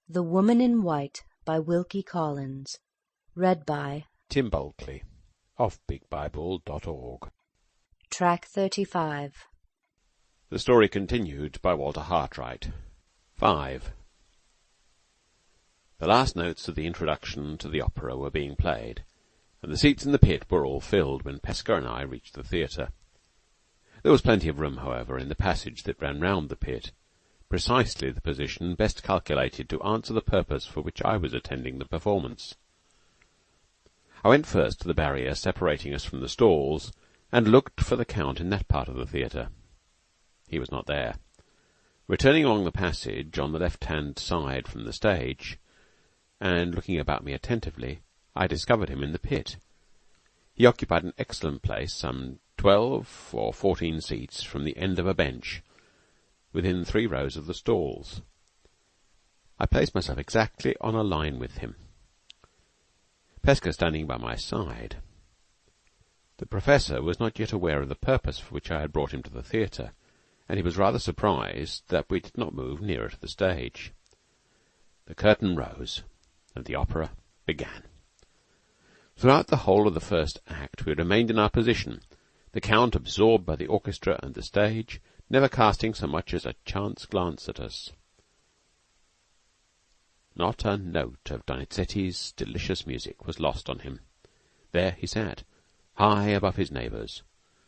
The Woman in White by Wilkie Collins. Read by Tim Bulkley of BigBible.org. Track 35. The story continued by Walter Hartwright. 5. The last notes of the introduction to the opera were being played, and the seats in the pit were all filled when Pesca and I reached the theatre. There was plenty of room, however, in the passage that ran round the pit, precisely the position best calculated to answer the purpose for which I was attending the performance. I went first to the barrier separating us from the stalls, and looked for the Count in that part of the theatre. He was not there. Returning along the passage on the left-hand side from the stage, and looking about me attentively, I discovered him in the pit. He occupied an excellent place, some 12 or 14 seats from the end of a bench, within 3 rows of the stalls. I placed myself exactly on a line with him, Pesca standing by my side. The Professor was not yet aware of the purpose for which I had brought him to the theatre, and he was rather surprised that we did not move nearer to the stage. The curtain rose, and the opera began. Throughout the whole of the first act we remained in our position, the Count absorbed by the orchestra and the stage, never casting so much as a chance glance at us. Not a note of Donizetti's delicious music was lost on him. There he sat, high above his neighbours,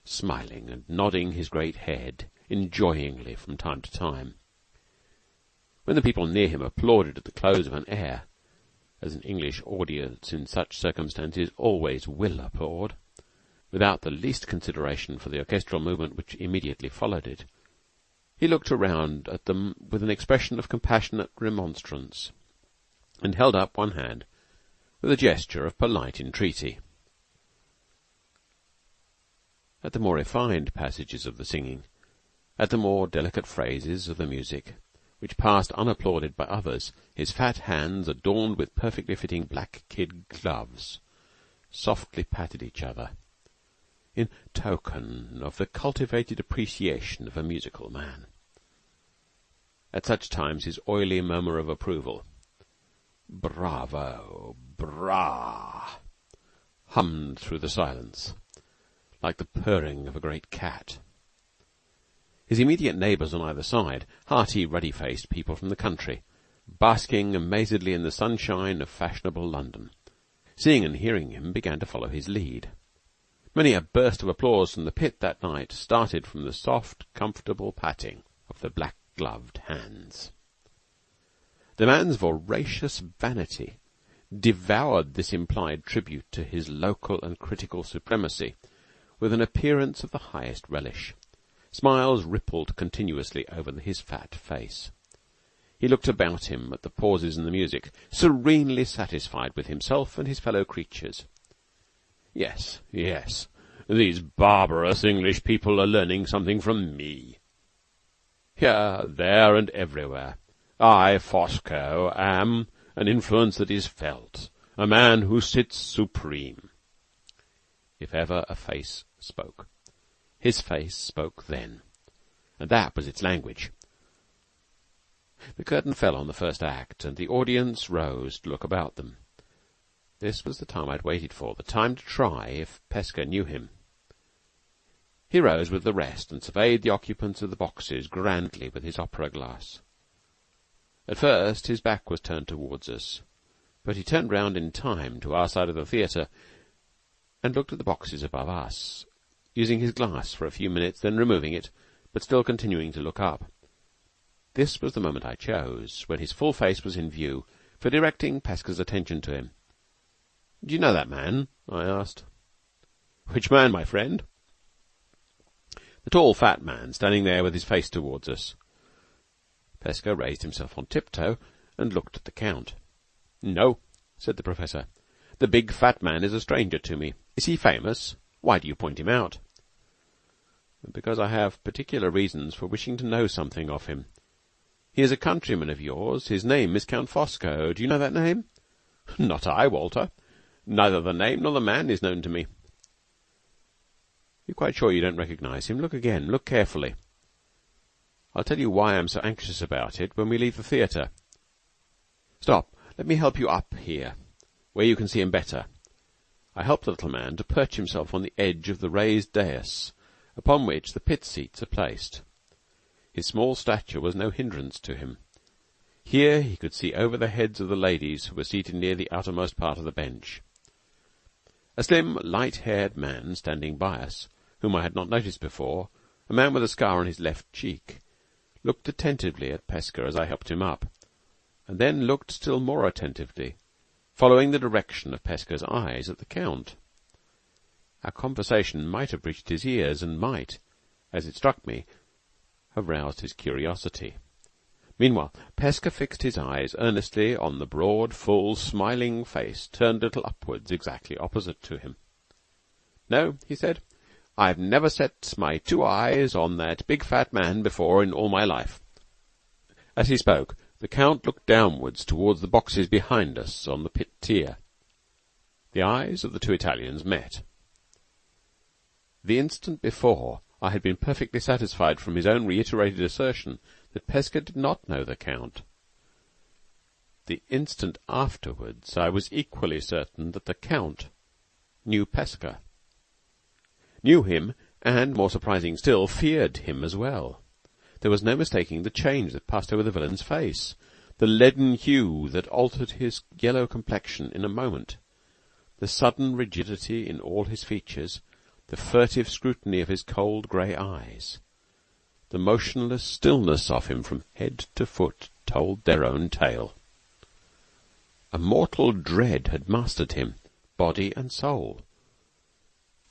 smiling and nodding his great head enjoyingly from time to time. When the people near him applauded at the close of an air, as an English audience in such circumstances always will applaud, without the least consideration for the orchestral movement which immediately followed it, he looked around at them with an expression of compassionate remonstrance, and held up one hand with a gesture of polite entreaty. At the more refined passages of the singing, at the more delicate phrases of the music, which passed unapplauded by others, his fat hands, adorned with perfectly fitting black kid gloves, softly patted each other, in token of the cultivated appreciation of a musical man. At such times his oily murmur of approval, "Bravo, bra," hummed through the silence, like the purring of a great cat. His immediate neighbours on either side, hearty, ruddy-faced people from the country, basking amazedly in the sunshine of fashionable London, seeing and hearing him, began to follow his lead. Many a burst of applause from the pit that night started from the soft, comfortable patting of the black-gloved hands. The man's voracious vanity devoured this implied tribute to his local and critical supremacy with an appearance of the highest relish. Smiles rippled continuously over his fat face. He looked about him at the pauses in the music, serenely satisfied with himself and his fellow creatures. Yes, yes, these barbarous English people are learning something from me. Here, there, and everywhere, I, Fosco, am an influence that is felt, a man who sits supreme. If ever a face spoke, his face spoke then, and that was its language. The curtain fell on the first act, and the audience rose to look about them. This was the time I had waited for, the time to try if Pesca knew him. He rose with the rest, and surveyed the occupants of the boxes grandly with his opera glass. At first his back was turned towards us, but he turned round in time to our side of the theatre, and looked at the boxes above us, using his glass for a few minutes, then removing it, but still continuing to look up. This was the moment I chose, when his full face was in view, for directing Pesca's attention to him. "Do you know that man?" I asked. "Which man, my friend?" "The tall, fat man, standing there with his face towards us." Pesca raised himself on tiptoe and looked at the Count. "No," said the Professor. "The big, fat man is a stranger to me. Is he famous? Why do you point him out?" "Because I have particular reasons for wishing to know something of him. He is a countryman of yours. His name is Count Fosco. Do you know that name?" "Not I, Walter. Neither the name nor the man is known to me." "You're quite sure you don't recognize him? Look again. Look carefully. I'll tell you why I'm so anxious about it when we leave the theatre." Stop. Let me help you up here, where you can see him better. I helped the little man to perch himself on the edge of the raised dais upon which the pit seats are placed. His small stature was no hindrance to him. Here he could see over the heads of the ladies who were seated near the outermost part of the bench. A slim, light-haired man standing by us, whom I had not noticed before, a man with a scar on his left cheek, looked attentively at Pesca as I helped him up, and then looked still more attentively, following the direction of Pesca's eyes, at the Count. Our conversation might have reached his ears, and might, as it struck me, have roused his curiosity. Meanwhile, Pesca fixed his eyes earnestly on the broad, full, smiling face turned a little upwards exactly opposite to him. "No," he said, "I've never set my two eyes on that big fat man before in all my life." As he spoke, the Count looked downwards towards the boxes behind us on the pit tier. The eyes of the two Italians met. The instant before, I had been perfectly satisfied from his own reiterated assertion that Pesca did not know the Count. The instant afterwards, I was equally certain that the Count knew Pesca, knew him, and, more surprising still, feared him as well. There was no mistaking the change that passed over the villain's face, the leaden hue that altered his yellow complexion in a moment, the sudden rigidity in all his features, the furtive scrutiny of his cold grey eyes. The motionless stillness of him from head to foot told their own tale. A mortal dread had mastered him, body and soul,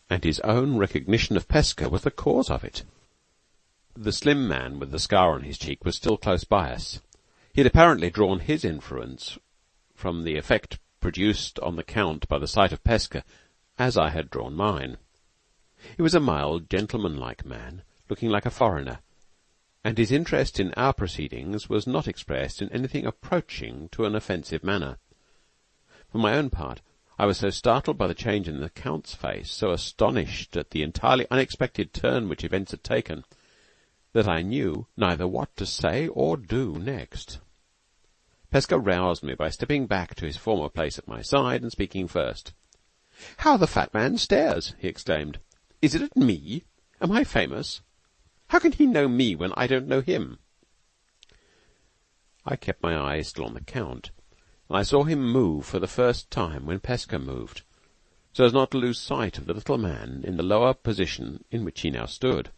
and his own recognition of Pesca was the cause of it. The slim man with the scar on his cheek was still close by us. He had apparently drawn his inference from the effect produced on the Count by the sight of Pesca, as I had drawn mine. He was a mild, gentlemanlike man, looking like a foreigner, and his interest in our proceedings was not expressed in anything approaching to an offensive manner. For my own part, I was so startled by the change in the Count's face, so astonished at the entirely unexpected turn which events had taken, that I knew neither what to say or do next. Pesca roused me by stepping back to his former place at my side and speaking first. "How the fat man stares!" he exclaimed. "Is it at me? Am I famous? How can he know me when I don't know him?" I kept my eyes still on the Count, and I saw him move for the first time when Pesca moved, so as not to lose sight of the little man in the lower position in which he now stood.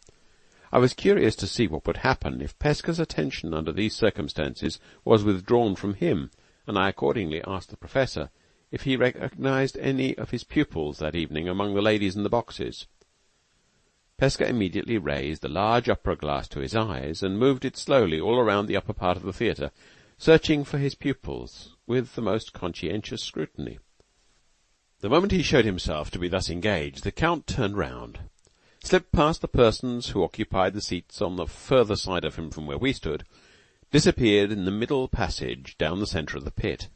I was curious to see what would happen if Pesca's attention under these circumstances was withdrawn from him, and I accordingly asked the Professor if he recognized any of his pupils that evening among the ladies in the boxes. Pesca immediately raised the large opera glass to his eyes and moved it slowly all around the upper part of the theatre, searching for his pupils with the most conscientious scrutiny. The moment he showed himself to be thus engaged, the Count turned round, slipped past the persons who occupied the seats on the further side of him from where we stood, disappeared in the middle passage down the centre of the pit.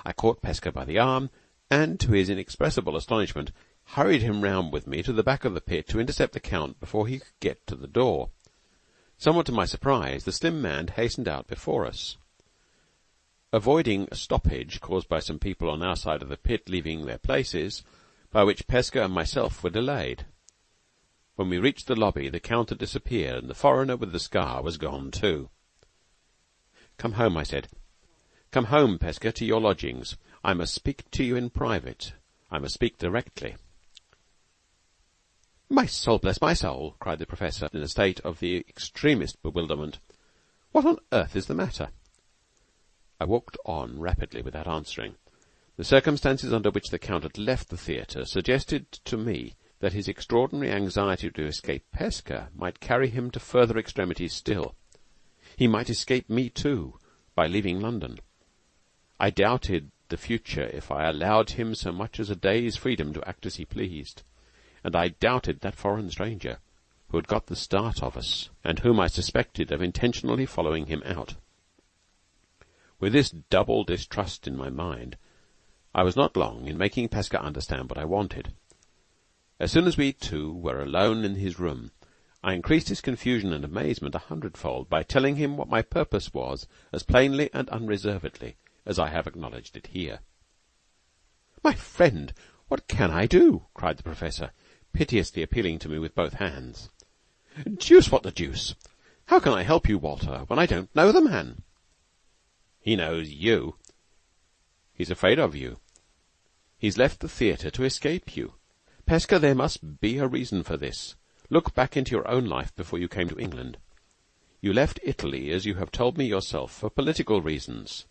I caught Pesca by the arm, and, to his inexpressible astonishment, hurried him round with me to the back of the pit to intercept the Count before he could get to the door. Somewhat to my surprise, the slim man hastened out before us. Avoiding a stoppage caused by some people on our side of the pit leaving their places, by which Pesca and myself were delayed. When we reached the lobby, the Count had disappeared, and the foreigner with the scar was gone too. "Come home," I said. "Come home, Pesca, to your lodgings. I must speak to you in private. I must speak directly." "My soul bless my soul!" cried the Professor, in a state of the extremest bewilderment. "What on earth is the matter?" I walked on rapidly without answering. The circumstances under which the Count had left the theatre suggested to me that his extraordinary anxiety to escape Pesca might carry him to further extremities still. He might escape me too, by leaving London. I doubted the future if I allowed him so much as a day's freedom to act as he pleased, and I doubted that foreign stranger, who had got the start of us, and whom I suspected of intentionally following him out. With this double distrust in my mind, I was not long in making Pesca understand what I wanted. As soon as we two were alone in his room, I increased his confusion and amazement 100-fold by telling him what my purpose was as plainly and unreservedly as I have acknowledged it here. "My friend, what can I do?" cried the Professor, piteously appealing to me with both hands. "Deuce, what the deuce! How can I help you, Walter, when I don't know the man?" "He knows you. He's afraid of you. He's left the theatre to escape you. Pesca, there must be a reason for this. Look back into your own life before you came to England. You left Italy, as you have told me yourself, for political reasons.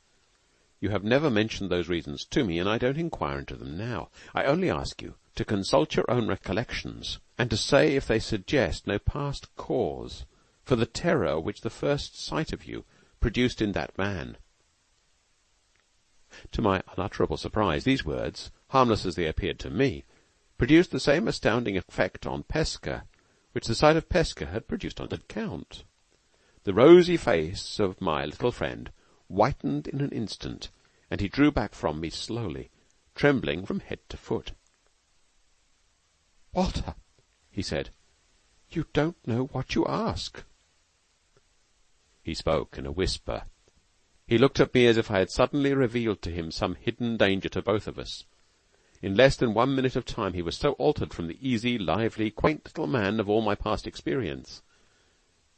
You have never mentioned those reasons to me, and I don't inquire into them now. I only ask you to consult your own recollections, and to say if they suggest no past cause for the terror which the first sight of you produced in that man." To my unutterable surprise, these words, harmless as they appeared to me, produced the same astounding effect on Pesca which the sight of Pesca had produced on the Count. The rosy face of my little friend whitened in an instant, and he drew back from me slowly, trembling from head to foot. "Walter," he said, "you don't know what you ask." He spoke in a whisper. He looked at me as if I had suddenly revealed to him some hidden danger to both of us. In less than 1 minute of time he was so altered from the easy, lively, quaint little man of all my past experience,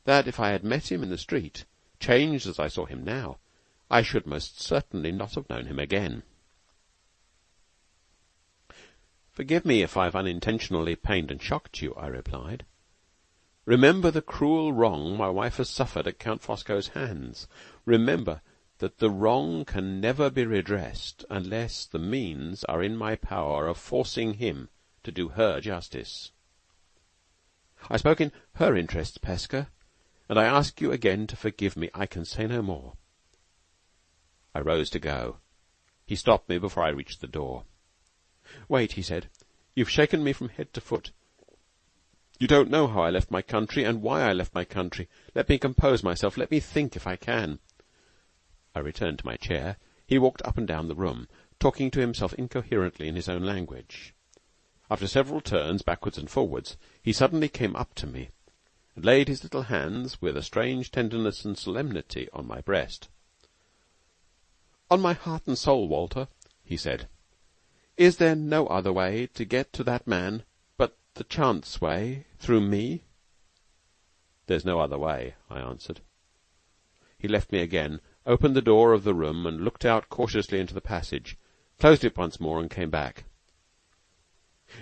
that if I had met him in the street, changed as I saw him now, I should most certainly not have known him again. "Forgive me if I've unintentionally pained and shocked you," I replied. "Remember the cruel wrong my wife has suffered at Count Fosco's hands. Remember that the wrong can never be redressed unless the means are in my power of forcing him to do her justice. I spoke in her interests, Pesca, and I ask you again to forgive me. I can say no more." I rose to go. He stopped me before I reached the door. "Wait," he said. "You've shaken me from head to foot. You don't know how I left my country, and why I left my country. Let me compose myself. Let me think, if I can." I returned to my chair. He walked up and down the room, talking to himself incoherently in his own language. After several turns backwards and forwards, he suddenly came up to me, and laid his little hands with a strange tenderness and solemnity on my breast. "On my heart and soul, Walter," he said, "is there no other way to get to that man but the chance way, through me?" "There's no other way," I answered. He left me again, opened the door of the room, and looked out cautiously into the passage, closed it once more, and came back.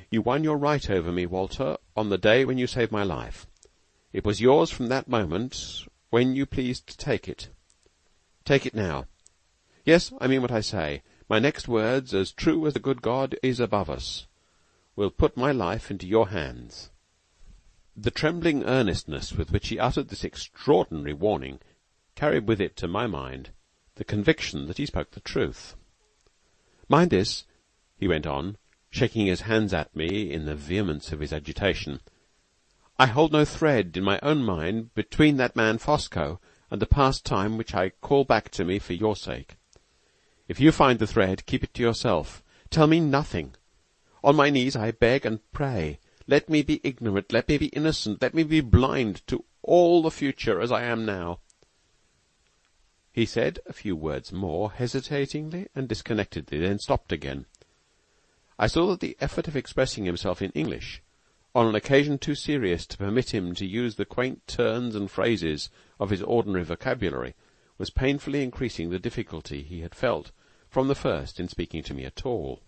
"You won your right over me, Walter, on the day when you saved my life. It was yours from that moment when you pleased to take it. Take it now. Yes, I mean what I say. My next words, as true as the good God is above us, will put my life into your hands." The trembling earnestness with which he uttered this extraordinary warning carried with it, to my mind, the conviction that he spoke the truth. "Mind this," he went on, shaking his hands at me in the vehemence of his agitation. "I hold no thread in my own mind between that man Fosco and the past time which I call back to me for your sake. If you find the thread, keep it to yourself. Tell me nothing. On my knees I beg and pray. Let me be ignorant, let me be innocent, let me be blind to all the future as I am now." He said a few words more, hesitatingly and disconnectedly, then stopped again. I saw that the effort of expressing himself in English, on an occasion too serious to permit him to use the quaint turns and phrases of his ordinary vocabulary, was painfully increasing the difficulty he had felt from the first in speaking to me at all.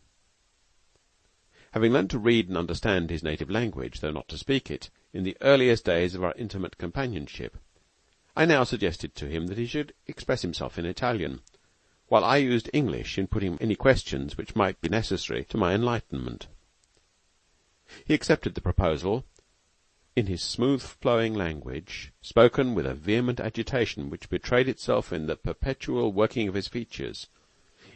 Having learned to read and understand his native language, though not to speak it, in the earliest days of our intimate companionship, I now suggested to him that he should express himself in Italian, while I used English in putting any questions which might be necessary to my enlightenment. He accepted the proposal, in his smooth-flowing language, spoken with a vehement agitation which betrayed itself in the perpetual working of his features,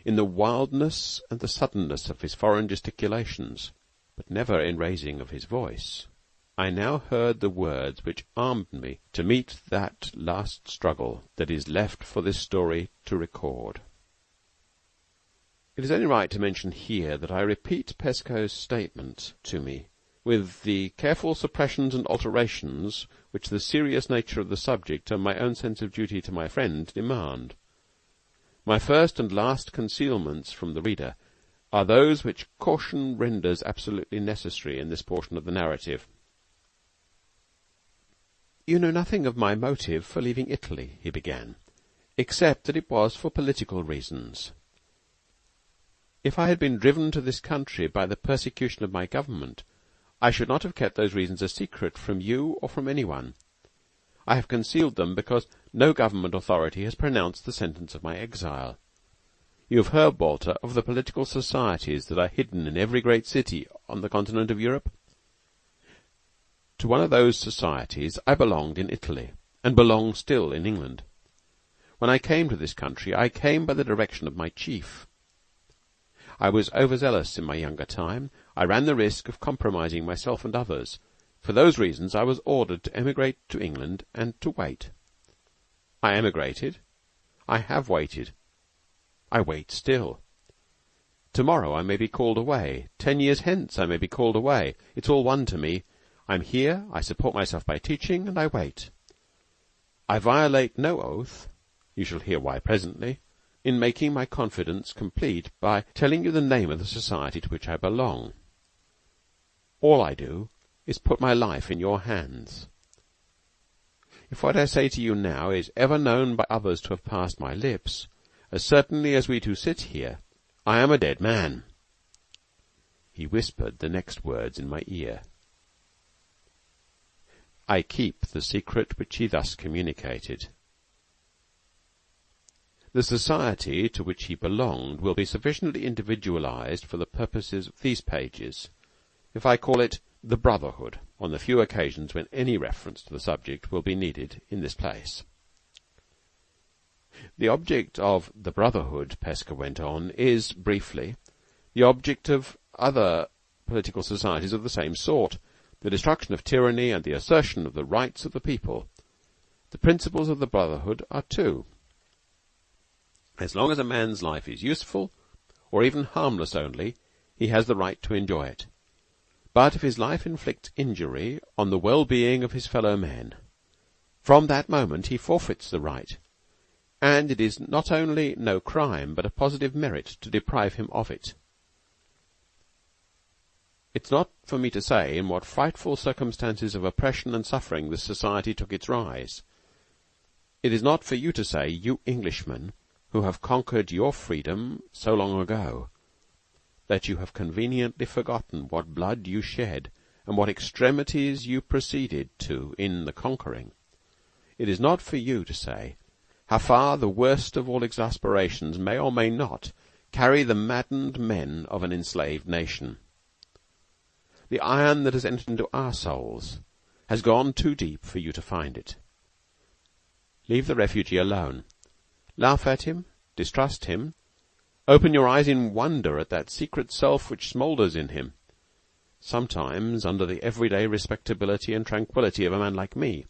in the wildness and the suddenness of his foreign gesticulations, but never in raising of his voice. I now heard the words which armed me to meet that last struggle that is left for this story to record. It is only right to mention here that I repeat Pesco's statement to me, with the careful suppressions and alterations which the serious nature of the subject and my own sense of duty to my friend demand. My first and last concealments from the reader are those which caution renders absolutely necessary in this portion of the narrative. "You know nothing of my motive for leaving Italy," he began, "except that it was for political reasons. If I had been driven to this country by the persecution of my government, I should not have kept those reasons a secret from you or from anyone. I have concealed them because no government authority has pronounced the sentence of my exile. You have heard, Walter, of the political societies that are hidden in every great city on the continent of Europe. To one of those societies I belonged in Italy, and belong still in England. When I came to this country, I came by the direction of my chief. I was overzealous in my younger time. I ran the risk of compromising myself and others. For those reasons I was ordered to emigrate to England and to wait. I emigrated. I have waited. I wait still. Tomorrow I may be called away. 10 years hence I may be called away. It's all one to me. I'm here, I support myself by teaching, and I wait. I violate no oath, you shall hear why presently, in making my confidence complete by telling you the name of the society to which I belong. All I do is put my life in your hands. If what I say to you now is ever known by others to have passed my lips, as certainly as we two sit here, I am a dead man." He whispered the next words in my ear. I keep the secret which he thus communicated. The society to which he belonged will be sufficiently individualized for the purposes of these pages, if I call it the Brotherhood, on the few occasions when any reference to the subject will be needed in this place. The object of the Brotherhood, Pesca went on, is, briefly, the object of other political societies of the same sort, the destruction of tyranny and the assertion of the rights of the people. The principles of the Brotherhood are two. As long as a man's life is useful, or even harmless only, he has the right to enjoy it. But if his life inflicts injury on the well-being of his fellow men, from that moment he forfeits the right, and it is not only no crime, but a positive merit to deprive him of it. It's not for me to say in what frightful circumstances of oppression and suffering this society took its rise. It is not for you to say, you Englishmen, who have conquered your freedom so long ago, that you have conveniently forgotten what blood you shed, and what extremities you proceeded to in the conquering. It is not for you to say how far the worst of all exasperations may or may not carry the maddened men of an enslaved nation. The iron that has entered into our souls has gone too deep for you to find it. Leave the refugee alone. Laugh at him, distrust him, open your eyes in wonder at that secret self which smoulders in him, sometimes under the everyday respectability and tranquillity of a man like me,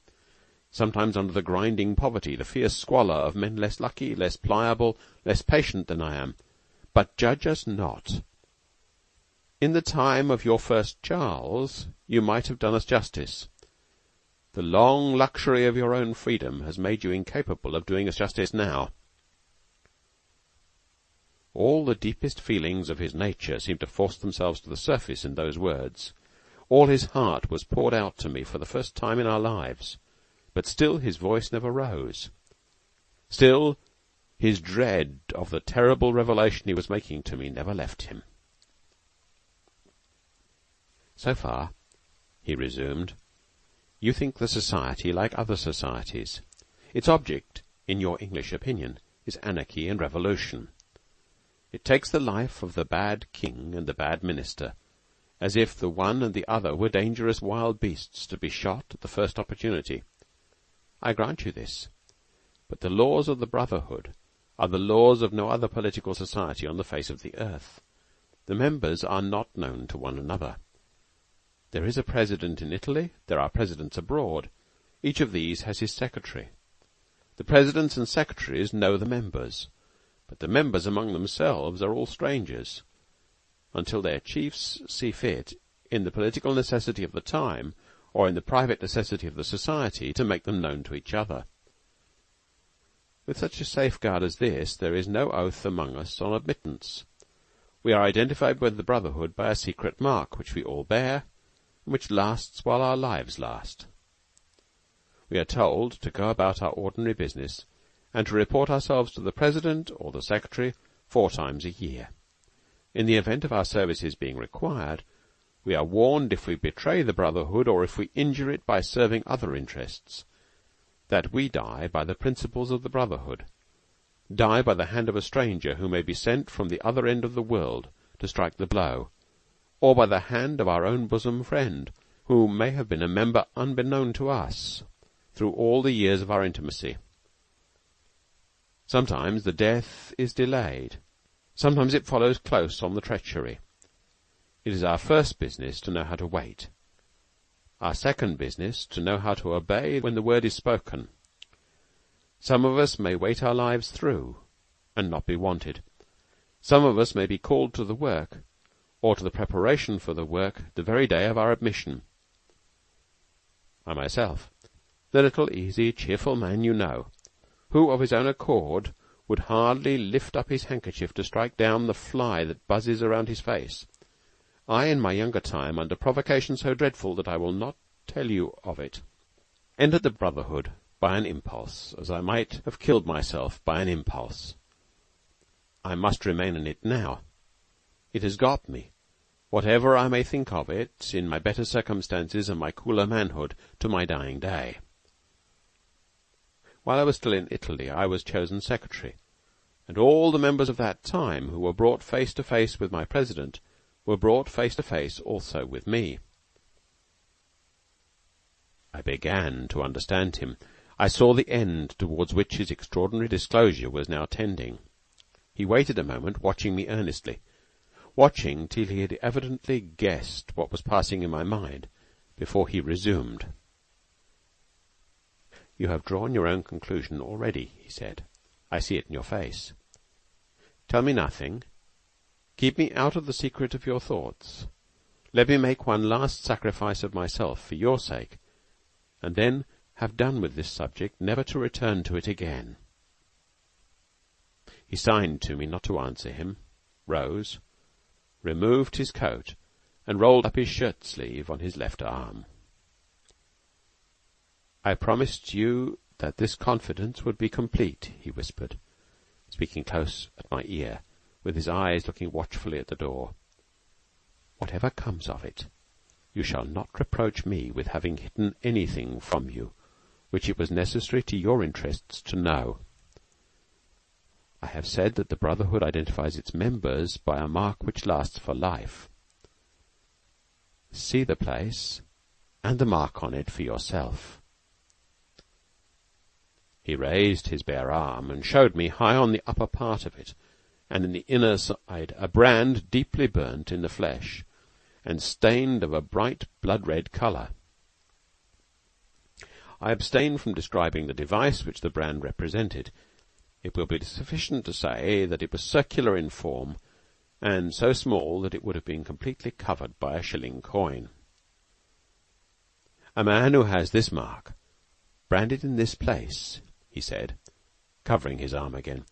sometimes under the grinding poverty, the fierce squalor of men less lucky, less pliable, less patient than I am. But judge us not. In the time of your first Charles, you might have done us justice. The long luxury of your own freedom has made you incapable of doing us justice now. All the deepest feelings of his nature seemed to force themselves to the surface in those words. All his heart was poured out to me for the first time in our lives, but still his voice never rose. Still his dread of the terrible revelation he was making to me never left him. So far, he resumed, you think the society like other societies. Its object, in your English opinion, is anarchy and revolution. It takes the life of the bad king and the bad minister, as if the one and the other were dangerous wild beasts to be shot at the first opportunity. I grant you this, but the laws of the Brotherhood are the laws of no other political society on the face of the earth. The members are not known to one another. There is a president in Italy, there are presidents abroad. Each of these has his secretary. The presidents and secretaries know the members, but the members among themselves are all strangers, until their chiefs see fit, in the political necessity of the time, or in the private necessity of the society, to make them known to each other. With such a safeguard as this, there is no oath among us on admittance. We are identified with the Brotherhood by a secret mark which we all bear, and which lasts while our lives last. We are told to go about our ordinary business, and to report ourselves to the President or the Secretary 4 times a year. In the event of our services being required, we are warned if we betray the Brotherhood or if we injure it by serving other interests, that we die by the principles of the Brotherhood, die by the hand of a stranger who may be sent from the other end of the world to strike the blow, or by the hand of our own bosom friend, who may have been a member unbeknown to us through all the years of our intimacy. Sometimes the death is delayed. Sometimes it follows close on the treachery. It is our first business to know how to wait. Our second business to know how to obey when the word is spoken. Some of us may wait our lives through, and not be wanted. Some of us may be called to the work, or to the preparation for the work, the very day of our admission. I myself, the little easy, cheerful man you know, who of his own accord would hardly lift up his handkerchief to strike down the fly that buzzes around his face, I, in my younger time, under provocation so dreadful that I will not tell you of it, entered the Brotherhood by an impulse, as I might have killed myself by an impulse. I must remain in it now. It has got me, whatever I may think of it, in my better circumstances and my cooler manhood, to my dying day. While I was still in Italy, I was chosen secretary, and all the members of that time who were brought face to face with my president were brought face to face also with me. I began to understand him. I saw the end towards which his extraordinary disclosure was now tending. He waited a moment, watching me earnestly, watching till he had evidently guessed what was passing in my mind, before he resumed. "You have drawn your own conclusion already," he said. "I see it in your face. Tell me nothing. Keep me out of the secret of your thoughts. Let me make one last sacrifice of myself for your sake, and then have done with this subject, never to return to it again." He signed to me not to answer him, rose, removed his coat, and rolled up his shirt-sleeve on his left arm. "I promised you that this confidence would be complete," he whispered, speaking close at my ear, with his eyes looking watchfully at the door. "Whatever comes of it, you shall not reproach me with having hidden anything from you which it was necessary to your interests to know. I have said that the Brotherhood identifies its members by a mark which lasts for life. See the place, and the mark on it for yourself." He raised his bare arm, and showed me, high on the upper part of it, and in the inner side, a brand deeply burnt in the flesh, and stained of a bright blood-red colour. I abstain from describing the device which the brand represented. It will be sufficient to say that it was circular in form, and so small that it would have been completely covered by a shilling coin. "A man who has this mark, branded in this place," he said, covering his arm again,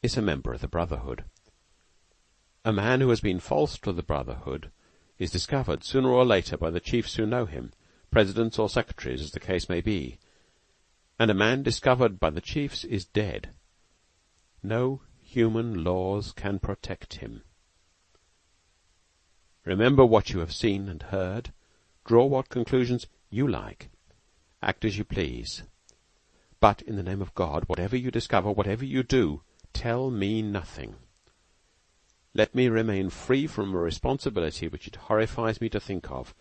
"is a member of the Brotherhood. A man who has been false to the Brotherhood is discovered sooner or later by the chiefs who know him, presidents or secretaries, as the case may be, and a man discovered by the chiefs is dead. No human laws can protect him. Remember what you have seen and heard. Draw what conclusions you like. Act as you please. But, in the name of God, whatever you discover, whatever you do, tell me nothing. Let me remain free from a responsibility which it horrifies me to think of,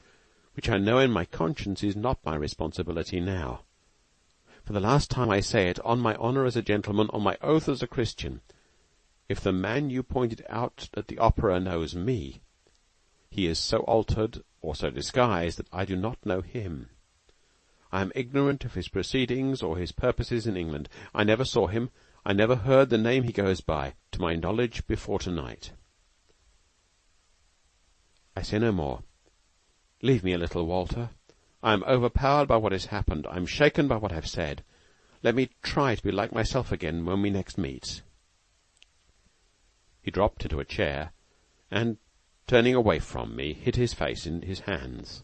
which I know in my conscience is not my responsibility now. For the last time I say it, on my honour as a gentleman, on my oath as a Christian, if the man you pointed out at the opera knows me, he is so altered or so disguised that I do not know him. I am ignorant of his proceedings or his purposes in England. I never saw him. I never heard the name he goes by, to my knowledge, before tonight. I say no more. Leave me a little, Walter. I am overpowered by what has happened. I am shaken by what I have said. Let me try to be like myself again when we next meet." He dropped into a chair, and, turning away from me, hid his face in his hands.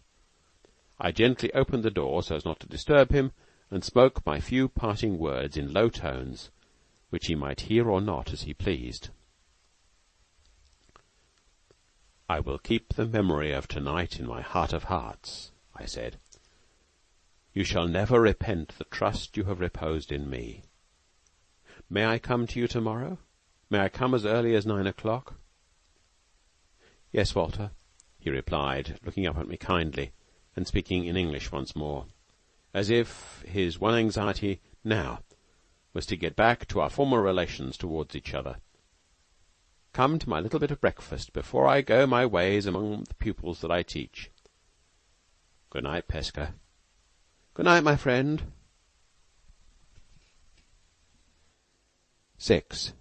I gently opened the door so as not to disturb him, and spoke my few parting words in low tones, which he might hear or not as he pleased. "I will keep the memory of tonight in my heart of hearts," I said. "You shall never repent the trust you have reposed in me. May I come to you tomorrow? May I come as early as 9 o'clock? "Yes, Walter," he replied, looking up at me kindly, and speaking in English once more, as if his one anxiety now was to get back to our former relations towards each other. "Come to my little bit of breakfast before I go my ways among the pupils that I teach. Good night, Pesca. Good night, my friend." 6.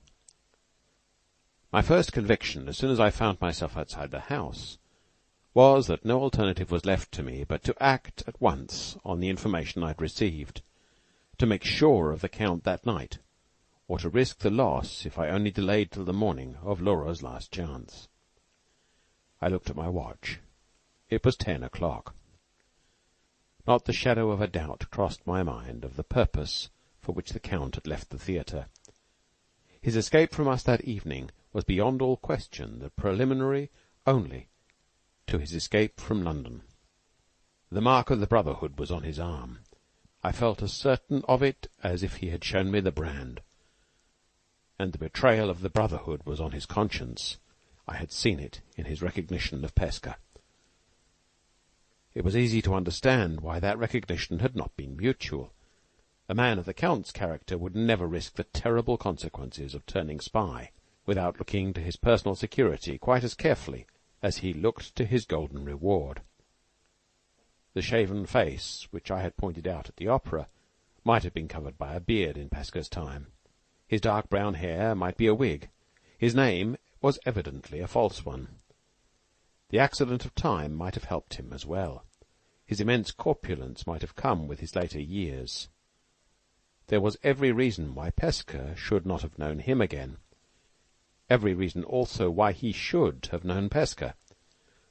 My first conviction, as soon as I found myself outside the house, was that no alternative was left to me but to act at once on the information I had received, to make sure of the Count that night, or to risk the loss, if I only delayed till the morning, of Laura's last chance. I looked at my watch. It was 10 o'clock. Not the shadow of a doubt crossed my mind of the purpose for which the Count had left the theatre. His escape from us that evening was beyond all question the preliminary only to his escape from London. The mark of the Brotherhood was on his arm. I felt as certain of it as if he had shown me the brand. And the betrayal of the Brotherhood was on his conscience. I had seen it in his recognition of Pesca. It was easy to understand why that recognition had not been mutual. A man of the Count's character would never risk the terrible consequences of turning spy without looking to his personal security quite as carefully as he looked to his golden reward. The shaven face, which I had pointed out at the opera, might have been covered by a beard in Pesca's time. His dark brown hair might be a wig. His name was evidently a false one. The accident of time might have helped him as well. His immense corpulence might have come with his later years. There was every reason why Pesca should not have known him again. Every reason also why he should have known Pesca,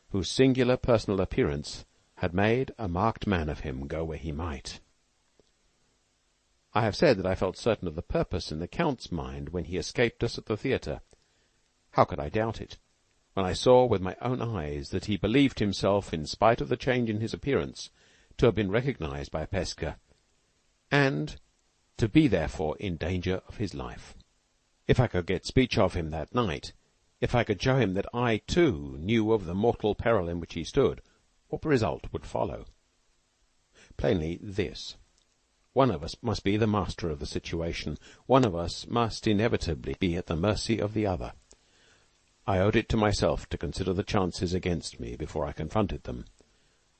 whose singular personal appearance had made a marked man of him, go where he might. I have said that I felt certain of the purpose in the Count's mind when he escaped us at the theatre. How could I doubt it, when I saw with my own eyes that he believed himself, in spite of the change in his appearance, to have been recognized by Pesca, and to be therefore in danger of his life? If I could get speech of him that night, if I could show him that I, too, knew of the mortal peril in which he stood, what result would follow? Plainly this. One of us must be the master of the situation. One of us must inevitably be at the mercy of the other. I owed it to myself to consider the chances against me before I confronted them.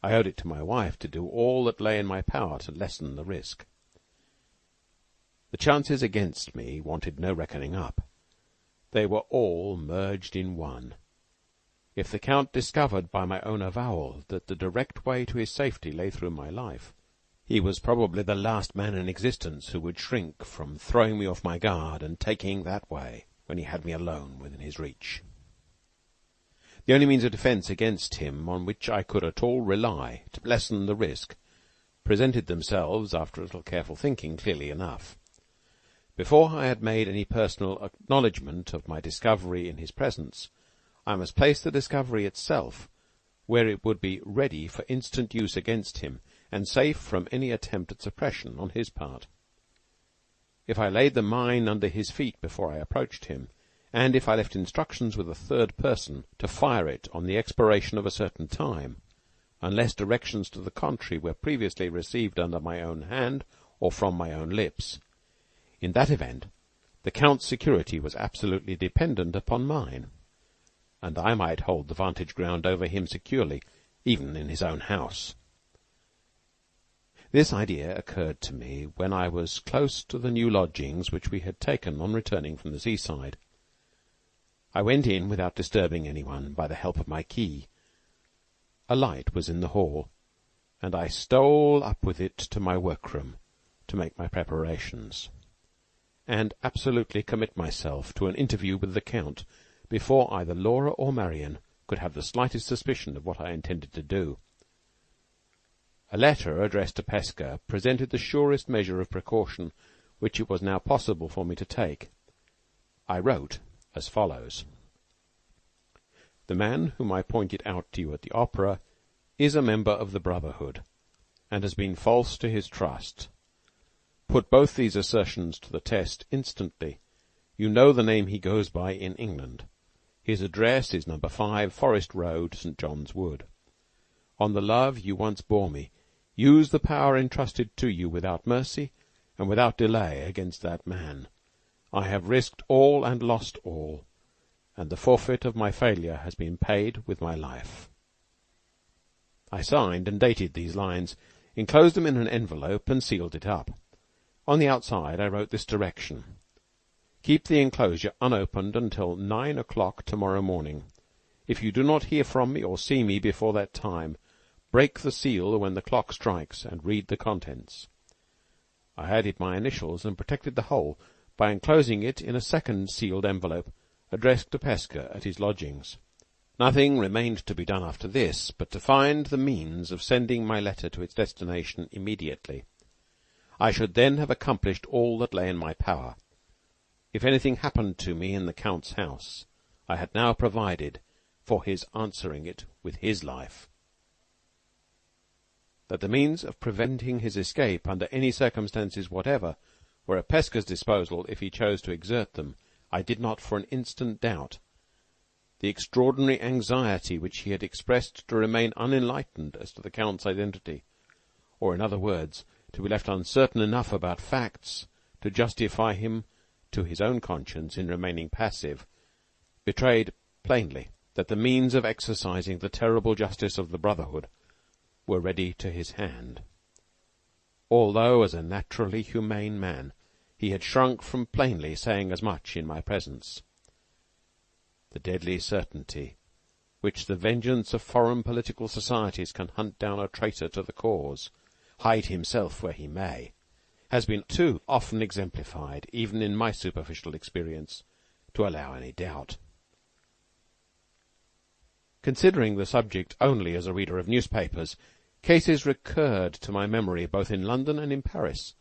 I owed it to my wife to do all that lay in my power to lessen the risk. The chances against me wanted no reckoning up. They were all merged in one. If the Count discovered by my own avowal that the direct way to his safety lay through my life, he was probably the last man in existence who would shrink from throwing me off my guard and taking that way when he had me alone within his reach. The only means of defence against him on which I could at all rely to lessen the risk presented themselves, after a little careful thinking, clearly enough. Before I had made any personal acknowledgment of my discovery in his presence, I must place the discovery itself where it would be ready for instant use against him, and safe from any attempt at suppression on his part. If I laid the mine under his feet before I approached him, and if I left instructions with a third person to fire it on the expiration of a certain time, unless directions to the contrary were previously received under my own hand or from my own lips, in that event the Count's security was absolutely dependent upon mine, and I might hold the vantage ground over him securely, even in his own house. This idea occurred to me when I was close to the new lodgings which we had taken on returning from the seaside. I went in without disturbing anyone by the help of my key. A light was in the hall, and I stole up with it to my workroom, to make my preparations, and absolutely commit myself to an interview with the Count before either Laura or Marion could have the slightest suspicion of what I intended to do. A letter addressed to Pesca presented the surest measure of precaution which it was now possible for me to take. I wrote as follows: The man whom I pointed out to you at the opera is a member of the Brotherhood, and has been false to his trust. Put both these assertions to the test instantly. You know the name he goes by in England. His address is No. 5 Forest Road, St. John's Wood. On the love you once bore me, use the power entrusted to you without mercy and without delay against that man. I have risked all and lost all, and the forfeit of my failure has been paid with my life. I signed and dated these lines, enclosed them in an envelope, and sealed it up. On the outside I wrote this direction: Keep the enclosure unopened until 9 o'clock tomorrow morning. If you do not hear from me or see me before that time, break the seal when the clock strikes and read the contents. I added my initials and protected the whole by enclosing it in a second sealed envelope addressed to Pesca at his lodgings. Nothing remained to be done after this but to find the means of sending my letter to its destination immediately. I should then have accomplished all that lay in my power. If anything happened to me in the Count's house, I had now provided for his answering it with his life. That the means of preventing his escape under any circumstances whatever were at Pesca's disposal if he chose to exert them, I did not for an instant doubt. The extraordinary anxiety which he had expressed to remain unenlightened as to the Count's identity, or in other words, to be left uncertain enough about facts to justify him to his own conscience in remaining passive, betrayed plainly that the means of exercising the terrible justice of the Brotherhood were ready to his hand. Although, as a naturally humane man, he had shrunk from plainly saying as much in my presence. The deadly certainty which the vengeance of foreign political societies can hunt down a traitor to the cause, hide himself where he may, has been too often exemplified, even in my superficial experience, to allow any doubt. Considering the subject only as a reader of newspapers, cases recurred to my memory both in London and in Paris,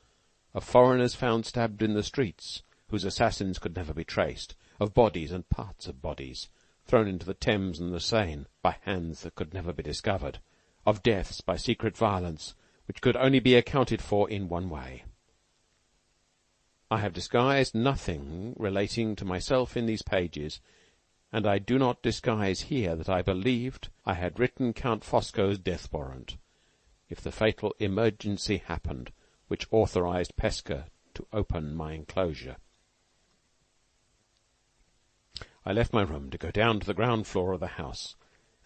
of foreigners found stabbed in the streets, whose assassins could never be traced, of bodies and parts of bodies thrown into the Thames and the Seine by hands that could never be discovered, of deaths by secret violence which could only be accounted for in one way. I have disguised nothing relating to myself in these pages, and I do not disguise here that I believed I had written Count Fosco's death warrant, if the fatal emergency happened which authorized Pesca to open my enclosure. I left my room to go down to the ground floor of the house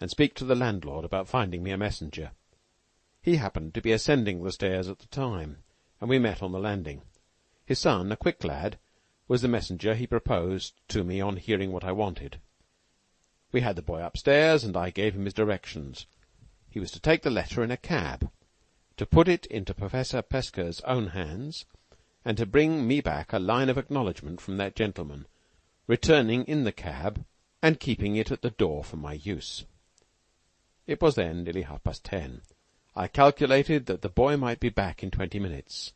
and speak to the landlord about finding me a messenger. He happened to be ascending the stairs at the time, and we met on the landing. His son, a quick lad, was the messenger he proposed to me on hearing what I wanted. We had the boy upstairs, and I gave him his directions. He was to take the letter in a cab, to put it into Professor Pesca's own hands, and to bring me back a line of acknowledgment from that gentleman, returning in the cab and keeping it at the door for my use. It was then nearly 10:30. I calculated that the boy might be back in 20 minutes,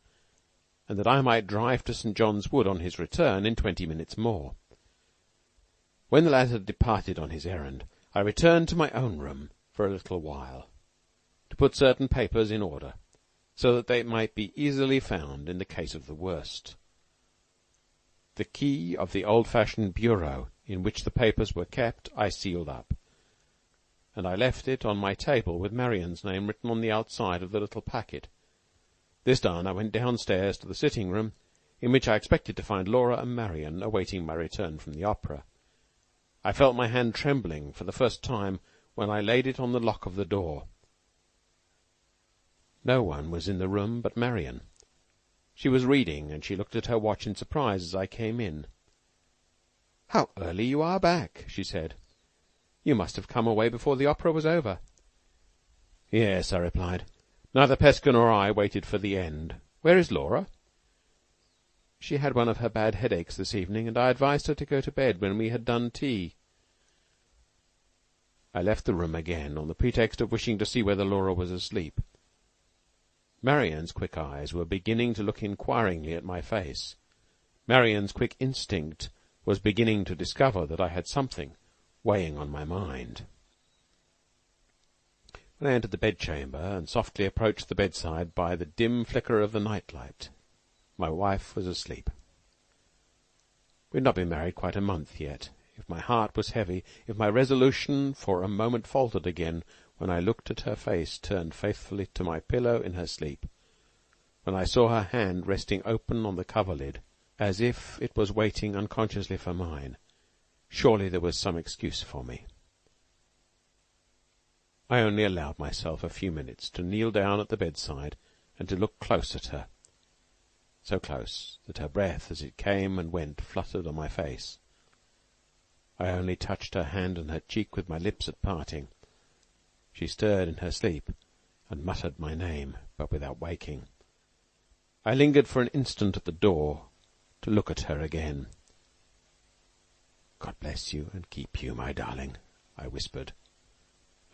and that I might drive to St. John's Wood on his return in 20 minutes more. When the lad had departed on his errand, I returned to my own room for a little while, to put certain papers in order, so that they might be easily found in the case of the worst. The key of the old-fashioned bureau in which the papers were kept I sealed up, and I left it on my table with Marian's name written on the outside of the little packet. This done, I went downstairs to the sitting-room, in which I expected to find Laura and Marian awaiting my return from the opera. I felt my hand trembling for the first time when I laid it on the lock of the door. No one was in the room but Marian. She was reading, and she looked at her watch in surprise as I came in. "How early you are back," she said. "You must have come away before the opera was over." "Yes," I replied. "Neither Pesca nor I waited for the end. Where is Laura?" She had one of her bad headaches this evening, and I advised her to go to bed when we had done tea. I left the room again on the pretext of wishing to see whether Laura was asleep. Marian's quick eyes were beginning to look inquiringly at my face. Marian's quick instinct was beginning to discover that I had something weighing on my mind. When I entered the bedchamber and softly approached the bedside by the dim flicker of the night-light, my wife was asleep. We had not been married quite a month yet. If my heart was heavy, if my resolution for a moment faltered again, when I looked at her face turned faithfully to my pillow in her sleep, when I saw her hand resting open on the coverlid, as if it was waiting unconsciously for mine, surely there was some excuse for me. I only allowed myself a few minutes to kneel down at the bedside and to look close at her, so close that her breath as it came and went fluttered on my face. I only touched her hand and her cheek with my lips at parting. She stirred in her sleep and muttered my name, but without waking. I lingered for an instant at the door to look at her again. "God bless you and keep you, my darling," I whispered,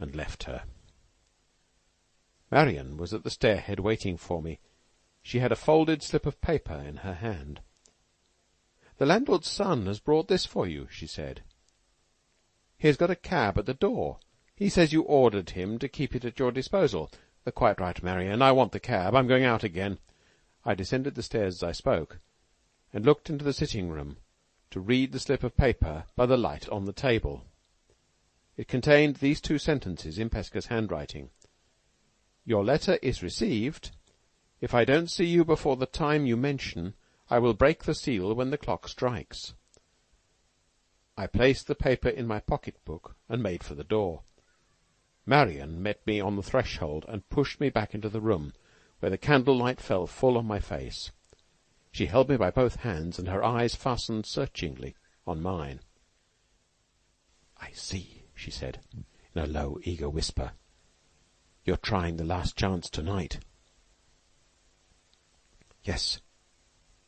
and left her. Marian was at the stairhead waiting for me. She had a folded slip of paper in her hand. "The landlord's son has brought this for you," she said. "He has got a cab at the door. He says you ordered him to keep it at your disposal." "Quite right, Marian. I want the cab. I'm going out again." I descended the stairs as I spoke, and looked into the sitting-room to read the slip of paper by the light on the table. It contained these 2 sentences in Pesca's handwriting. "Your letter is received. If I don't see you before the time you mention, I will break the seal when the clock strikes." I placed the paper in my pocket-book and made for the door. Marian met me on the threshold and pushed me back into the room, where the candlelight fell full on my face. She held me by both hands, and her eyes fastened searchingly on mine. "I see," she said, in a low, eager whisper. "You're trying the last chance tonight." "Yes,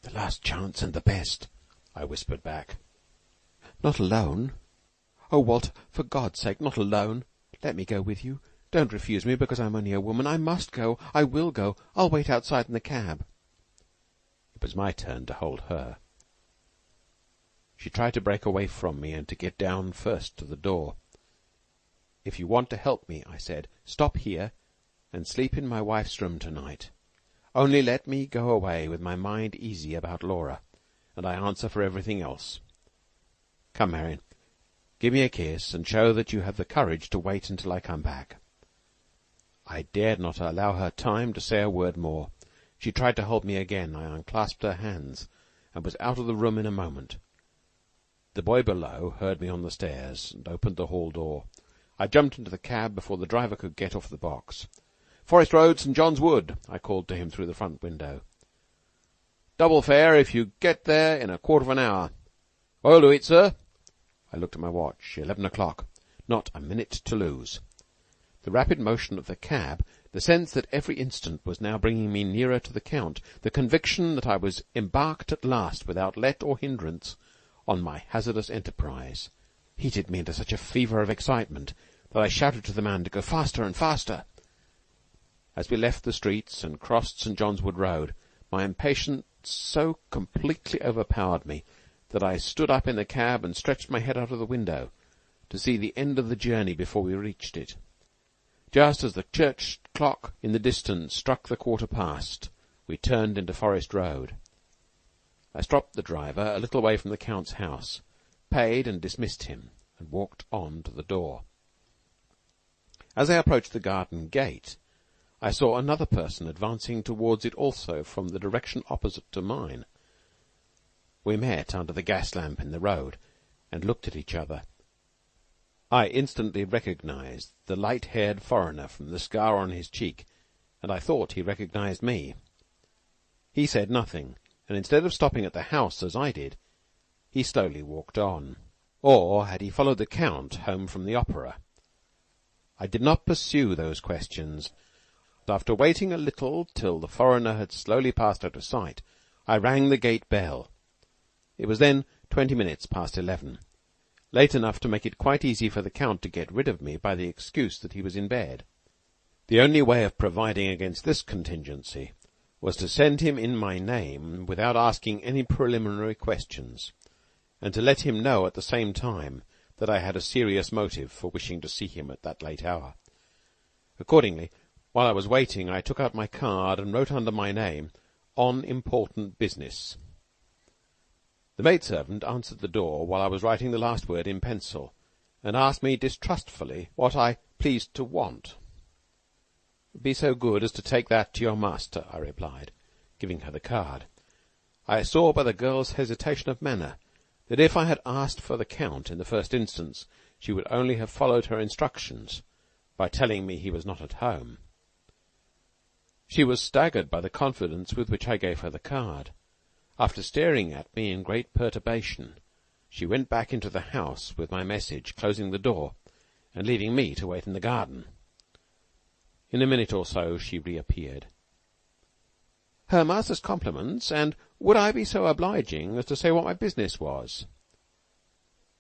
the last chance and the best," I whispered back. "Not alone? Oh, Walter, for God's sake, not alone. Let me go with you. Don't refuse me because I'm only a woman. I must go. I will go. I'll wait outside in the cab." It was my turn to hold her. She tried to break away from me and to get down first to the door. "If you want to help me," I said, "stop here and sleep in my wife's room tonight. Only let me go away with my mind easy about Laura, and I answer for everything else. Come, Marian, give me a kiss and show that you have the courage to wait until I come back." I dared not allow her time to say a word more. She tried to hold me again. I unclasped her hands and was out of the room in a moment. The boy below heard me on the stairs and opened the hall door. I jumped into the cab before the driver could get off the box. "Forest Road, St. John's Wood," I called to him through the front window. "Double fare if you get there in a quarter of an hour." "I'll do it, sir." I looked at my watch. 11 o'clock. Not a minute to lose. The rapid motion of the cab, the sense that every instant was now bringing me nearer to the Count, the conviction that I was embarked at last without let or hindrance on my hazardous enterprise, heated me into such a fever of excitement that I shouted to the man to go faster and faster. As we left the streets and crossed St. John's Wood Road, my impatience so completely overpowered me that I stood up in the cab and stretched my head out of the window to see the end of the journey before we reached it. Just as the church clock in the distance struck the 1:15, we turned into Forest Road. I stopped the driver a little way from the Count's house, paid and dismissed him, and walked on to the door. As I approached the garden gate, I saw another person advancing towards it also from the direction opposite to mine. We met under the gas lamp in the road, and looked at each other. I instantly recognized the light-haired foreigner from the scar on his cheek, and I thought he recognized me. He said nothing, and instead of stopping at the house as I did, he slowly walked on. Or had he followed the Count home from the opera? I did not pursue those questions. After waiting a little till the foreigner had slowly passed out of sight, I rang the gate bell. It was then 20 minutes past 11, late enough to make it quite easy for the Count to get rid of me by the excuse that he was in bed. The only way of providing against this contingency was to send him in my name without asking any preliminary questions, and to let him know at the same time that I had a serious motive for wishing to see him at that late hour. Accordingly, while I was waiting, I took out my card and wrote under my name, "On important business." The maidservant answered the door while I was writing the last word in pencil, and asked me distrustfully what I pleased to want. "Be so good as to take that to your master," I replied, giving her the card. I saw by the girl's hesitation of manner that if I had asked for the Count in the first instance, she would only have followed her instructions by telling me he was not at home. She was staggered by the confidence with which I gave her the card. After staring at me in great perturbation, she went back into the house with my message, closing the door, and leaving me to wait in the garden. In a minute or so she reappeared. "Her master's compliments, and would I be so obliging as to say what my business was?"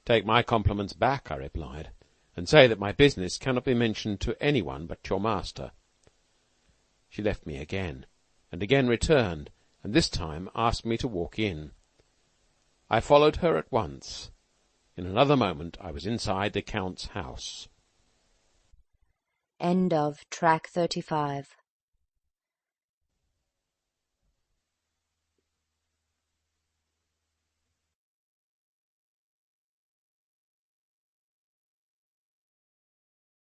"Take my compliments back," I replied, "and say that my business cannot be mentioned to any one but your master." She left me again, and again returned, and this time asked me to walk in. I followed her at once. In another moment I was inside the Count's house. End of Track 35.